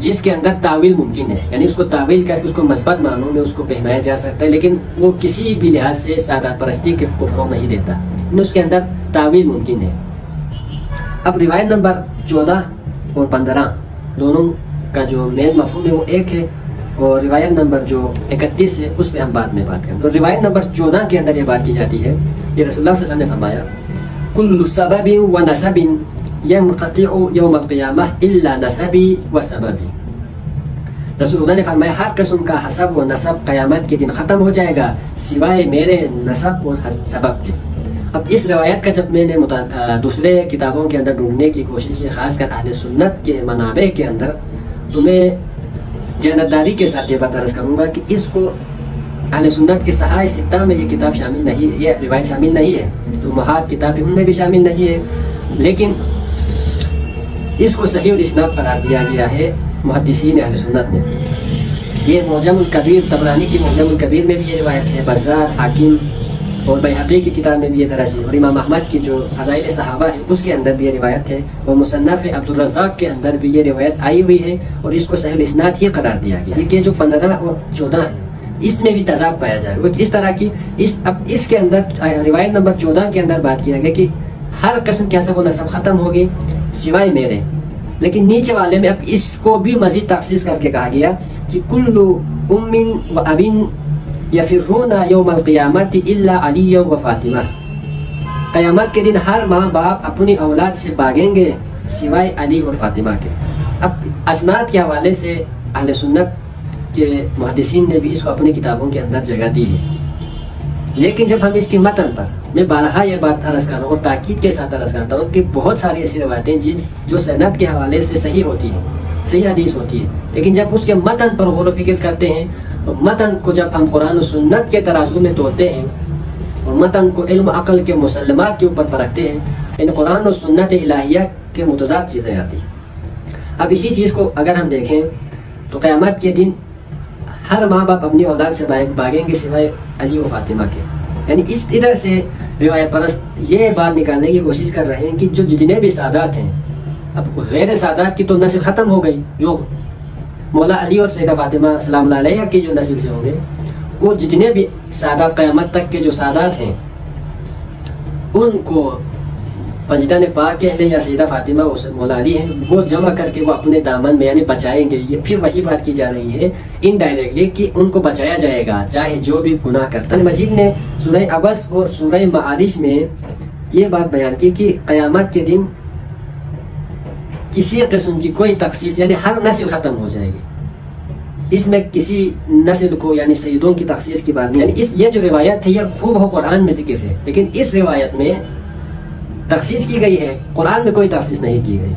جس کے اندر تعویل ممکن ہے، یعنی اس کو تعویل کر کے اس کو مثبت معنوں میں اس کو پہنایا جا سکتا ہے، لیکن وہ کسی بھی لحاظ سے سادات پرستی کے کفر نہیں دیتا، اس کے اندر تعویل ممکن ہے۔ اب روایت نمبر 14 اور 15 دونوں کا جو مین مفہوم ہے وہ ایک ہے، اور روایت نمبر جو 31 ہے اس پہ ہم بعد میں بات کریں۔ تو روایت نمبر 14 کے اندر یہ بات کی جاتی ہے، یہ رسول اللہ صلی اللہ علیہ وسلم نے فرمایا کل سبب و نسب ينقطع يوم القیامہ الا نسبی و سببی۔ رسول اللہ نے فرمایا ہر قسم کا حسب و نسب قیامت کے دن ختم ہو جائے گا سوائے میرے نسب اور سبب کے۔ اب اس روایت کا جب میں نے دوسرے کتابوں کے اندر ڈھونڈنے کی کوشش کی، خاص کر اہل سنت کے منابع کے اندر، تو میں جانبداری کے ساتھ یہ بات عرض کروں گا کہ اس کو اہل سنت کے صحائح ستہ میں یہ کتاب شامل نہیں، یہ روایت شامل نہیں ہے، تو محاد کتاب ان میں بھی شامل نہیں ہے، لیکن اس کو صحیح الاسناد قرار دیا گیا ہے محدثین اہل سنت نے۔ یہ معجم الکبیر، طبرانی کی معجم الکبیر میں بھی یہ روایت ہے، بزار، حاکم اور بیہقی کی کتاب میں بھی یہ درج ہے، اور امام احمد کی جو فضائل صحابہ ہے اس کے اندر بھی یہ روایت ہے، اور مصنف عبدالرزاق کے اندر بھی یہ روایت آئی ہوئی ہے، اور اس کو صحیح الاسناد ہی قرار دیا گیا۔ یہ جو 15 اور 14 ہے اس میں بھی تضاد پایا جائے گا، اس طرح کی اب اس کے اندر روایت نمبر 14 کے اندر بات کیا گیا کہ ہر قسم کے حسب و نسب ختم ہوگی سوائے میرے، لیکن نیچے والے میں اب اس کو بھی مزید تخصیص کر کے کہا گیا کہ کل ام و اب یفرون یوم القیامت الا علی و فاطمہ، قیامت کے دن ہر ماں باپ اپنی اولاد سے بھاگیں گے سوائے علی اور فاطمہ کے۔ اب اسناد کے حوالے سے اہل سنت کے محدثین نے بھی اس کو اپنی کتابوں کے اندر جگہ دی ہے، لیکن جب ہم اس کی متن پر، میں بارہا یہ بات عرض کر رہا ہوں اور تاکید کے ساتھ عرض کرتا ہوں کہ بہت ساری ایسی روایتیں جو سند کے حوالے سے صحیح ہوتی ہیں، صحیح حدیث ہوتی ہے، لیکن جب اس کے متن پر غور و فکر کرتے ہیں، متن کو جب ہم قرآن و سنت کے ترازو میں تولتے ہیں اور متن کو علم و عقل کے مسلمات کے اوپر پرکھتے ہیں، یعنی قرآن و سنت الہیہ کے متضاد چیزیں آتی ہیں۔ اب اسی چیز کو اگر ہم دیکھیں تو قیامت کے دن ہر ماں باپ اپنی اولاد سے بھاگیں گے سوائے علی و فاطمہ کے، یعنی اس ادھر سے روایت پرست یہ بات نکالنے کی کوشش کر رہے ہیں کہ جو جتنے بھی سادات ہیں، اب غیر سادات کی تو نسل ختم ہو گئی، جو مولا علی اور سیدہ فاطمہ سلام اللہ علیہ کی جو نسل سے ہوں گے، وہ جتنے بھی سادات قیامت تک کے جو سادات ہیں ان کو پنجتن پاک کہہ لیں یا سیدہ فاطمہ مولا علی ہیں، وہ جمع کر کے وہ اپنے دامن میں یعنی بچائیں گے۔ یہ پھر وہی بات کی جا رہی ہے انڈائریکٹلی کہ ان کو بچایا جائے گا چاہے جو بھی گناہ کرتا ہے۔ مجید نے سورہ عبس اور سورہ معارج میں یہ بات بیان کی کہ قیامت کے دن کسی قسم کی کوئی تخصیص یعنی ہر نسل ختم ہو جائے گی، اس میں کسی نسل کو یعنی سیدوں کی تخصیص کی بات نہیں، یعنی یہ جو روایت ہے یہ خوب ہو قرآن میں ذکر ہے، لیکن اس روایت میں تخصیص کی گئی ہے، قرآن میں کوئی تخصیص نہیں کی گئی۔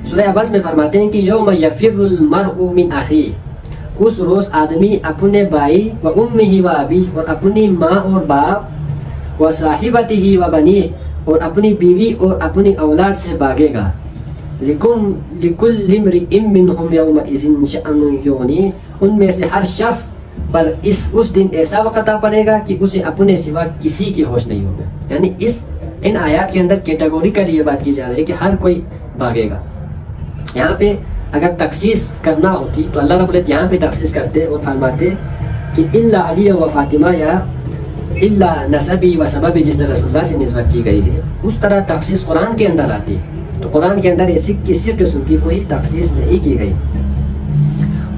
سورہ عبس میں فرماتے ہیں کہ یوم یفر المرء من اخیہ، اس روز آدمی اپنے بھائی و امہ و ابیہ اور اپنی ماں اور باپ و صاحبتہ و بنیہ اور اپنی بیوی اور اپنی اولاد سے بھاگے گا۔ لِكُلِّ امْرِئٍ مِّنْهُمْ يَوْمَئِذٍ شَأْنٌ یغنیہ، ان میں سے ہر شخص پر اس دن ایسا وقت آ پڑے گا کہ اسے اپنے سوا کسی کی ہوش نہیں ہوگا۔ یعنی ان آیات کے اندر کیٹیگوریکلی یہ بات کی جا رہی ہے کہ ہر کوئی بھاگے گا۔ یہاں پہ اگر تخصیص کرنا ہوتی تو اللہ رب العزت یہاں پہ تخصیص کرتے اور فرماتے کہ الا علی و فاطمہ یا الا نسبی و سببی، جس طرح رسول اللہ سے نسبت کی گئی ہے اس طرح تخصیص قرآن کے اندر آتی، تو قرآن کے اندر ایسی کسی قسم کی کوئی تخصیص نہیں کی گئی۔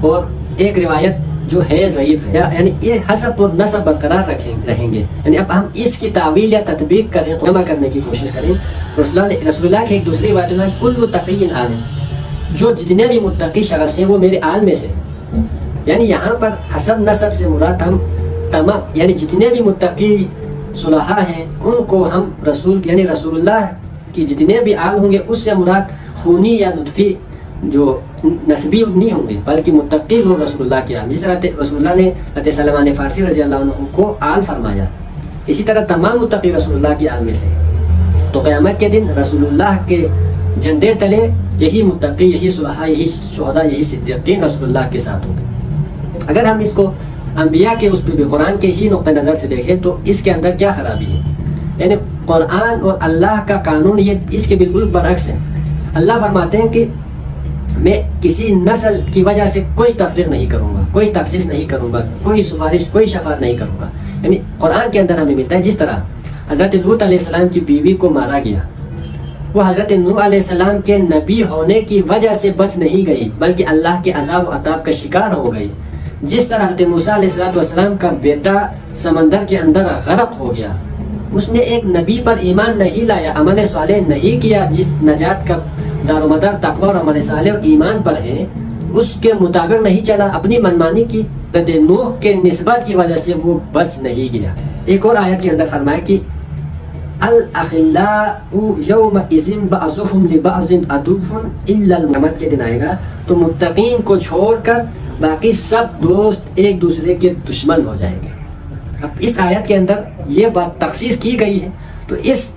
اور ایک روایت جو ہے ضعیف ہے، یعنی یہ حسب اور نسب برقرار رہیں گے، یعنی اب ہم اس کی تعویل یا تطبیق کریں، جمع کرنے کی کوشش کریں۔ رسول اللہ کی ایک دوسری بات ہے کل تقی عالم، جو جتنے بھی متقی شخص ہیں وہ میرے آل میں سے، یعنی یہاں پر حسب نسب سے مراد ہم تمام یعنی جتنے بھی متقی صلحاء ہیں ان کو ہم رسول یعنی رسول اللہ کی جتنے بھی آل ہوں گے اس سے مراد خونی یا نطفی جو نسبی نہیں ہوں گے، بلکہ متقی لوگ رسول اللہ کے آل، جس طرح رسول اللہ نے حضرت سلمان فارسی رضی اللہ عنہ کو آل فرمایا، اسی طرح تمام متقی رسول اللہ کے آل میں سے۔ تو قیامت کے دن رسول اللہ کے جھنڈے تلے یہی متقی، یہی صلحاء، یہی شہداء، یہی صدیقین رسول اللہ کے ساتھ ہوں گے۔ اگر ہم اس کو انبیاء کے اس پہ قرآن کے ہی نقطہ نظر سے دیکھیں تو اس کے اندر کیا خرابی ہے؟ یعنی قرآن اور اللہ کا قانون یہ اس کے بالکل برعکس ہے۔ اللہ فرماتے ہیں کہ میں کسی نسل کی وجہ سے کوئی تفریق نہیں کروں گا، کوئی تخصیص نہیں کروں گا، کوئی سفارش، کوئی شفاعت نہیں کروں گا۔ یعنی قرآن کے اندر ہمیں ملتا ہے جس طرح حضرت لوط علیہ السلام کی بیوی کو مارا گیا، وہ حضرت نوح علیہ السلام کے نبی ہونے کی وجہ سے بچ نہیں گئی بلکہ اللہ کے عذاب و عطاب کا شکار ہو گئی۔ جس طرح حضرت موسیٰ علیہ السلام کا بیٹا سمندر کے اندر غرق ہو گیا، اس نے ایک نبی پر ایمان نہیں لایا، عمل صالح نہیں کیا، جس نجات کا دار و مدار تقوی اور عمل صالح اور ایمان پر ہے، اس کے مطابق نہیں چلا، اپنی منمانی کی، حضرت نوح کے نسبت کی وجہ سے وہ بچ نہیں گیا۔ ایک اور آیت کے اندر فرمایا کہ الاخلاء یومئذ بعضهم لبعض عدو الا المؤمنون کے دن آئے گا تو متقین کو چھوڑ کر باقی سب دوست ایک دوسرے کے دشمن ہو جائیں گے۔ اب اس آیت کے اندر یہ بات تخصیص کی گئی ہے، تو اس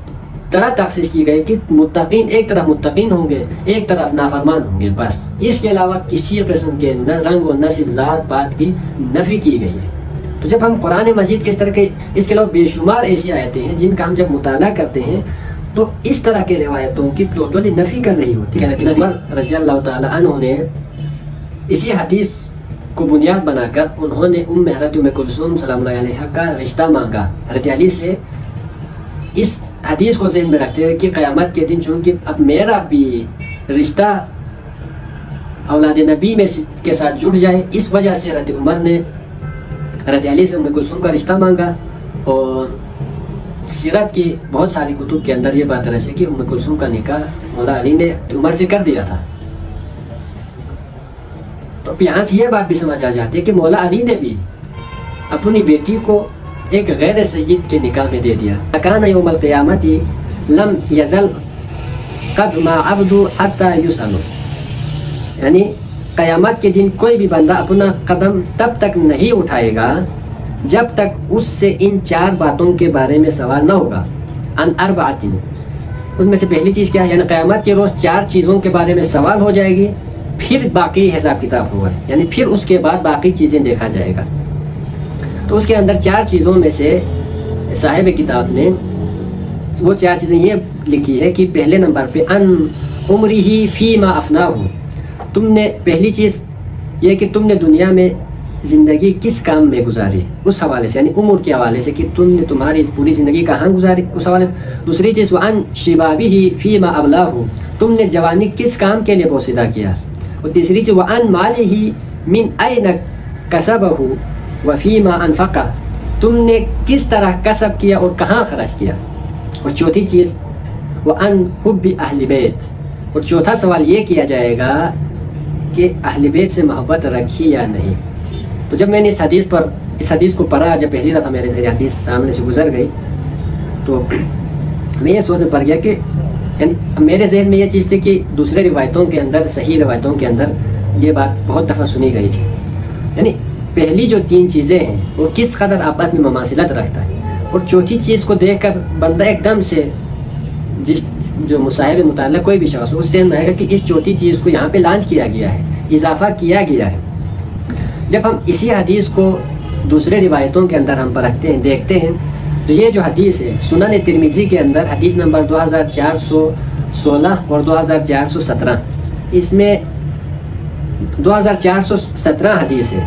طرح تخصیص کی گئی کہ متقین ایک طرف متقین ہوں گے، ایک طرف نافرمان ہوں گے، بس اس کے علاوہ کسی قسم کے رنگ و نسل ذات پات کی نفی کی گئی ہے۔ تو جب ہم قرآن مجید کے اس طرح کے اس کے علاوہ بے شمار ایسی آیتیں ہیں جن کا ہم جب مطالعہ کرتے ہیں تو اس طرح کے روایتوں کی ٹوٹلی نفی کر رہی ہوتی ہے۔ حضرت عمر رضی اللہ تعالی عنہ نے اسی حدیث کو بنیاد بنا کر انہوں نے حضرت ام کلثوم سلام اللہ علیہ کا رشتہ مانگا حضرت علی سے، اس حدیث کو ذہن میں رکھتے ہوئے کہ قیامت کے دن چونکہ اب میرا بھی رشتہ اولاد نبی میں کے ساتھ جڑ جائے، اس وجہ سے حضرت عمر نے حضرت علی سے ام کلثوم کا رشتہ مانگا۔ اور سیرت کی بہت ساری کتب کے اندر یہ بات درج ہے کہ ام کلثوم کا نکاح مولا علی نے عمر سے کر دیا تھا۔ تو یہاں سے یہ بات بھی سمجھ آ جاتی ہے کہ مولا علی نے بھی اپنی بیٹی کو ایک غیر سید کے نکاح میں دے دیا۔ کان یوم القیامت لم یزل قدم عبد حتی یسأل، یعنی قیامت کے دن کوئی بھی بندہ اپنا قدم تب تک نہیں اٹھائے گا جب تک اس سے ان 4 باتوں کے بارے میں سوال نہ ہوگا۔ ان اربعۃ، ان میں سے پہلی چیز کیا ہے؟ یعنی قیامت کے روز 4 چیزوں کے بارے میں سوال ہو جائے گی، پھر باقی حساب کتاب ہوگا، یعنی پھر اس کے بعد باقی چیزیں دیکھا جائے گا۔ تو اس کے اندر 4 چیزوں میں سے صاحب کتاب نے وہ 4 چیزیں یہ لکھی ہے کہ پہلے نمبر پہ ان عمرہ فیما افناہ، تم نے پہلی چیز یہ کہ تم نے دنیا میں زندگی کس کام میں گزاری، اس حوالے سے، یعنی عمر کے حوالے سے کہ تم نے تمہاری پوری زندگی کہاں گزاری، اس حوالے سے۔ دوسری چیز وَأَن شِبَابِهِ فِيمَا أَبْلَاهُ، تم نے جوانی کس کام کے لیے پوشیدہ کیا۔ اور تیسری چیز وَأَن مَالِهِ مِنْ أَيْنَ كَسَبَهُ وَفِيمَا أَنفَقَهُ، تم نے کس طرح کسب کیا اور کہاں خرچ کیا۔ اور چوتھی چیز وَأَن حُبِّ أَهْلِ بَيْتِ، اور چوتھا سوال یہ کیا جائے گا کہ اہل بیت سے محبت رکھی یا نہیں۔ تو جب میں نے اس حدیث کو پڑھا، جب پہلی دفعہ میرے حدیث سامنے سے گزر گئی تو میں یہ سوچ میں پڑ گیا کہ یعنی میرے ذہن میں یہ چیز تھی کہ دوسرے روایتوں کے اندر، صحیح روایتوں کے اندر یہ بات بہت دفعہ سنی گئی تھی، یعنی پہلی جو 3 چیزیں ہیں وہ کس قدر آپس میں مماثلت رکھتا ہے، اور چوتھی چیز کو دیکھ کر بندہ ایک دم سے جو مصاحب مطالعہ کوئی بھی شخص اس سے آئے گا کہ اس چوتھی چیز کو یہاں پہ لانچ کیا گیا ہے، اضافہ کیا گیا ہے۔ جب ہم اسی حدیث کو دوسرے روایتوں کے اندر ہم پرکھتے ہیں، دیکھتے ہیں، تو یہ جو حدیث ہے سنن ترمذی کے اندر حدیث نمبر 2416 اور 2417، اس میں 2417 حدیث ہے،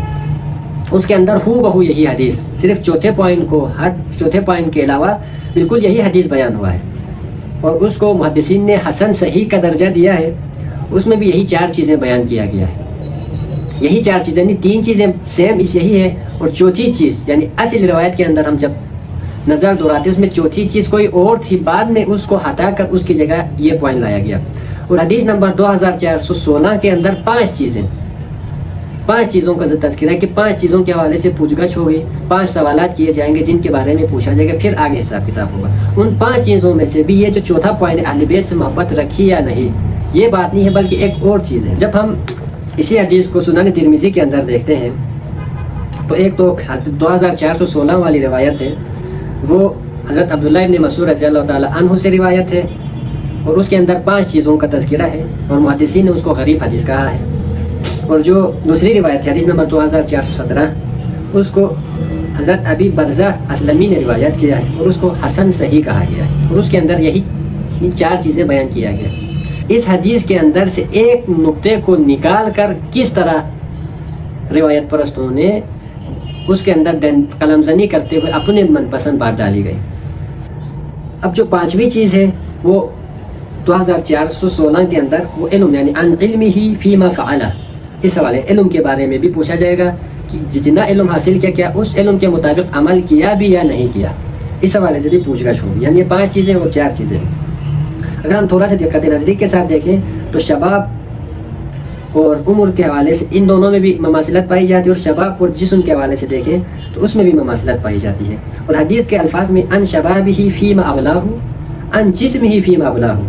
اس کے اندر ہو بہو یہی حدیث، صرف چوتھے پوائنٹ کے علاوہ بالکل یہی حدیث بیان ہوا ہے، اور اس کو محدثین نے حسن صحیح کا درجہ دیا ہے۔ اس میں بھی یہی 4 چیزیں بیان کیا گیا ہے، یہی 4 چیزیں، یعنی 3 چیزیں سیم اس یہی ہے، اور چوتھی چیز یعنی اصل روایت کے اندر ہم جب نظر دوڑاتے اس میں چوتھی چیز کوئی اور تھی، بعد میں اس کو ہٹا کر اس کی جگہ یہ پوائنٹ لایا گیا۔ اور حدیث نمبر 2416 کے اندر 5 چیزیں، 5 چیزوں کا تذکرہ ہے کہ 5 چیزوں کے حوالے سے پوچھ گچھ ہوگی، 5 سوالات کیے جائیں گے جن کے بارے میں پوچھا جائے گا، پھر آگے حساب کتاب ہوگا۔ ان 5 چیزوں میں سے بھی یہ جو چوتھا پوائنٹ اہل بیت سے محبت رکھی یا نہیں، یہ بات نہیں ہے، بلکہ ایک اور چیز ہے۔ جب ہم اسی حدیث کو سنن ترمذی کے اندر دیکھتے ہیں تو ایک تو 2416 والی روایت ہے، وہ حضرت عبداللہ ابن مسعود رضی اللہ تعالی عنہ سے روایت ہے، اور اس کے اندر 5 چیزوں کا تذکرہ ہے، اور محدثین نے اس کو غریب حدیث کہا ہے۔ اور جو دوسری روایت ہے حدیث نمبر 2417، اس کو حضرت ابی برزہ اسلمی نے روایت کیا ہے، اور اس کو حسن صحیح کہا گیا ہے، اور اس کے اندر یہی 4 چیزیں بیان کیا گیا۔ اس حدیث کے اندر سے ایک نقطے کو نکال کر کس طرح روایت پرستوں نے اس کے اندر قلم زنی کرتے ہوئے اپنے من پسند بات ڈالی گئی۔ اب جو 5ویں چیز ہے وہ 2416 کے اندر وہ علم، یعنی عن علمہ فیما فعل، اس حوالے علم کے بارے میں بھی پوچھا جائے گا کہ جتنا علم حاصل کیا اس علم کے مطابق عمل کیا بھی یا نہیں کیا، اس حوالے سے بھی پوچھ گچھ ہوگی۔ یعنی یہ 5 چیزیں اور 4 چیزیں۔ اگر ہم تھوڑا سا دقت نظری کے ساتھ دیکھیں تو شباب اور عمر کے حوالے سے ان دونوں میں بھی مماثلت پائی جاتی ہے، اور شباب اور جسم کے حوالے سے دیکھیں تو اس میں بھی مماثلت پائی جاتی ہے۔ اور حدیث کے الفاظ میں ان شبابہ فیما ابلاہ ان جسمہ فیما ابلاہ،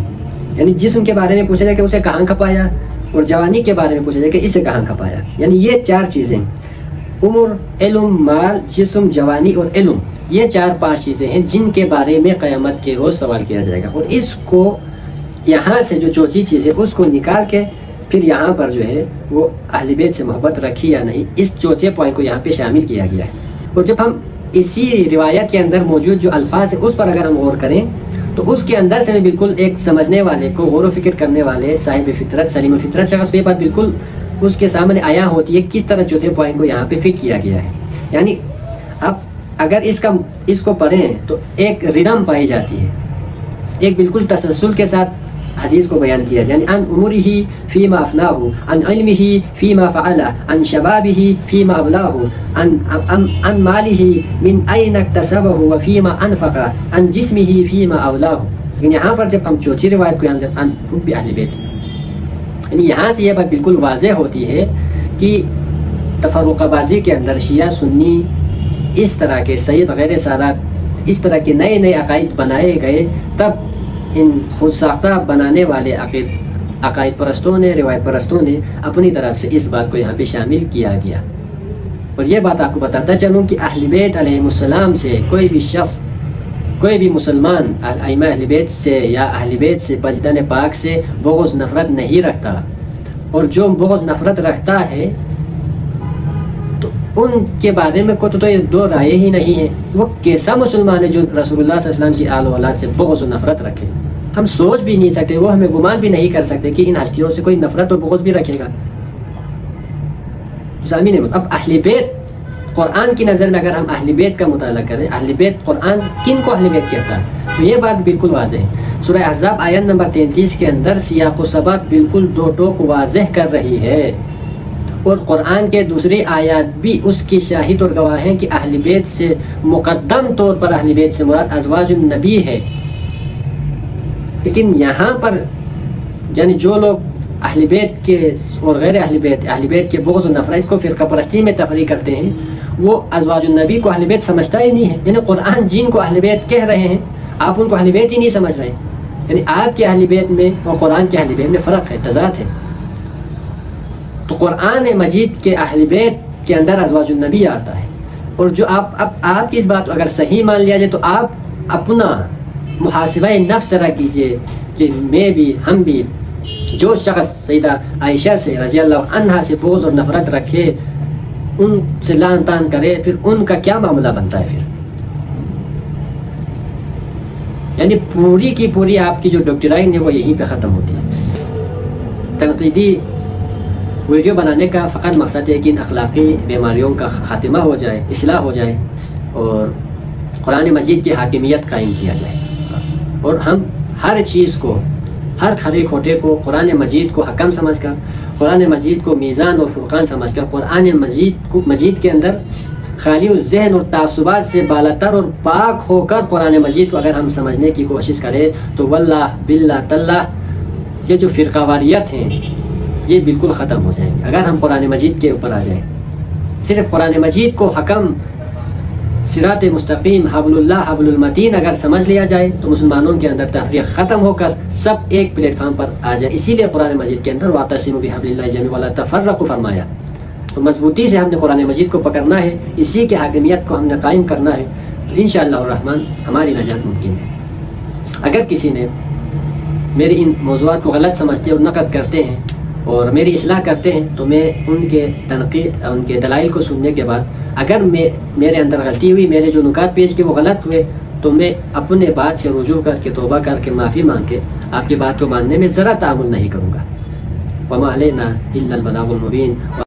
یعنی جسم کے بارے میں پوچھا جائے کہ اسے کہاں کھپایا، اور جوانی کے بارے میں پوچھا جائے کہ اسے کہاں کھپایا۔ یعنی یہ 4 چیزیں، عمر، علم، مال، جسم، جوانی اور علم، یہ 4-5 چیزیں ہیں جن کے بارے میں قیامت کے روز سوال کیا جائے گا۔ اور اس کو یہاں سے جو چوتھی چیز ہے اس کو نکال کے پھر یہاں پر جو ہے وہ اہل بیت سے محبت رکھی یا نہیں، اس چوتھے پوائنٹ کو یہاں پہ شامل کیا گیا ہے۔ اور جب ہم اسی روایت کے اندر موجود جو الفاظ ہیں اس پر اگر ہم غور کریں تو اس کے اندر سے بالکل ایک سمجھنے والے کو، غور و فکر کرنے والے صاحب فطرت، سلیم الفطرت شخص، یہ بات بالکل اس کے سامنے آیا ہوتی ہے کس طرح چوتھے پوائنٹ کو یہاں پہ فٹ کیا گیا ہے۔ یعنی اب اگر اس کو پڑھیں تو ایک ردم پائی جاتی ہے، ایک بالکل تسلسل کے ساتھ حدیث کو بیان کیا جائے۔ عن عمرہ فیما افناہ، عن علمہ فیما فعل، عن شبابہ فیما ابلاہ، عن مالہ من این اکتسبہ وفیما انفق، عن جسمہ فیما ابلاہ۔ لیکن یہاں پر جب ہم چوتھی روایت کو عن حب اہل بیت، یعنی یہاں سے یہ بات بالکل واضح ہوتی ہے کہ تفرقہ بازی کے اندر شیعہ سنی اس طرح کے سید غیر سادات اس طرح کے نئے عقائد بنائے گئے، تب ان خود ساختہ بنانے والے عقائد پرستوں نے، روایت پرستوں نے اپنی طرف سے اس بات کو یہاں پہ شامل کیا گیا۔ اور یہ بات آپ کو بتاتا چلوں کہ اہل بیت علیہ السلام سے کوئی بھی شخص، کوئی بھی مسلمان ائمہ اہل بیت سے یا اہل بیت سے بجدن پاک سے بغض نفرت نہیں رکھتا، اور جو بغض نفرت رکھتا ہے تو ان کے بارے میں کوئی تو یہ دو رائے ہی نہیں ہے. وہ کیسا مسلمان ہے جو رسول اللہ صلی اللہ علیہ وسلم کی آل و اولاد سے بغض و نفرت رکھے؟ ہم سوچ بھی نہیں سکتے، وہ ہمیں گمان بھی نہیں کر سکتے کہ ان ہستیوں سے کوئی نفرت اور بغض بھی رکھے گا. اب اہل بیت قرآن کی نظر میں اگر ہم اہل بیت کا مطالعہ کریں، اہل بیت قرآن کن کو اہل بیت کہتا ہے؟ تو یہ بات بالکل واضح ہے. سورہ احزاب آیت نمبر 33 کے اندر سیاق و سباق بالکل دو ٹوک واضح کر رہی ہے، اور قرآن کے دوسری آیات بھی اس کی شاہد اور گواہ ہیں کہ اہل بیت سے مقدم طور پر اہل بیت سے مراد ازواج النبی ہے. لیکن یہاں پر یعنی جو لوگ اہل بیت کے اور غیر اہل بیت کے بغض و نفرت، اس کو فرقہ پرستی میں تفریق کرتے ہیں، وہ ازواج النبی کو اہل بیت سمجھتا ہی نہیں ہے. یعنی قرآن جن کو اہل بیت کہہ رہے ہیں آپ ان کو اہل بیت ہی نہیں سمجھ رہے. یعنی آپ کے اہل بیت میں اور قرآن کے اہل بیت میں فرق ہے، تضاد ہے. تو قرآن مجید کے اہل بیت کے اندر ازواج النبی آتا ہے، اور جو آپ کی اس بات کو اگر صحیح مان لیا جائے تو آپ اپنا محاسبہ نفس ذرا کیجئے کہ میں بھی، ہم بھی، جو شخص سیدہ عائشہ سے رضی اللہ عنہا سے بغض اور نفرت رکھے، ان سے لعن طعن کرے، پھر ان کا کیا معاملہ بنتا ہے پھر؟ یعنی پوری کی پوری آپ کی جو ڈاکٹرائن ہے وہ یہیں پہ ختم ہوتی ہے. تنقیدی ویڈیو بنانے کا فقط مقصد ہے کہ ان اخلاقی بیماریوں کا خاتمہ ہو جائے، اصلاح ہو جائے، اور قرآن مجید کی حاکمیت قائم کیا جائے، اور ہم ہر چیز کو، ہر کھڑے کھوٹے کو قرآن مجید کو حکم سمجھ کر، قرآن مجید کو میزان اور فرقان سمجھ کر، قرآن مجید کے اندر خالی الذہن اور تعصبات سے بالاتر اور پاک ہو کر قرآن مجید کو اگر ہم سمجھنے کی کوشش کریں تو واللہ باللہ تاللہ یہ جو فرقہ واریت ہیں یہ بالکل ختم ہو جائیں گے اگر ہم قرآن مجید کے اوپر آ جائیں. صرف قرآن مجید کو حکم، صراط مستقیم، حبل اللہ حبل المتین اگر سمجھ لیا جائے تو مسلمانوں کے اندر تفریق ختم ہو کر سب ایک پلیٹ فارم پر آ جائے. اسی لیے قرآن مجید کے اندر واعتصموا بحبل اللہ جميعا ولا تفرقوا فرمایا. تو مضبوطی سے ہم نے قرآن مجید کو پکڑنا ہے، اسی کی حاکمیت کو ہم نے قائم کرنا ہے، تو انشاءاللہ الرحمن ہماری نجات ممکن ہے. اگر کسی نے میری ان موضوعات کو غلط سمجھتے اور نقد کرتے ہیں اور میری اصلاح کرتے ہیں تو میں ان کے تنقید، ان کے دلائل کو سننے کے بعد اگر میرے اندر غلطی ہوئی، میرے جو نکات پیش کیے وہ غلط ہوئے، تو میں اپنے بات سے رجوع کر کے، توبہ کر کے، معافی مانگ کے آپ کی بات کو ماننے میں ذرا تعامل نہیں کروں گا. وما علینا الا البلاغ المبین.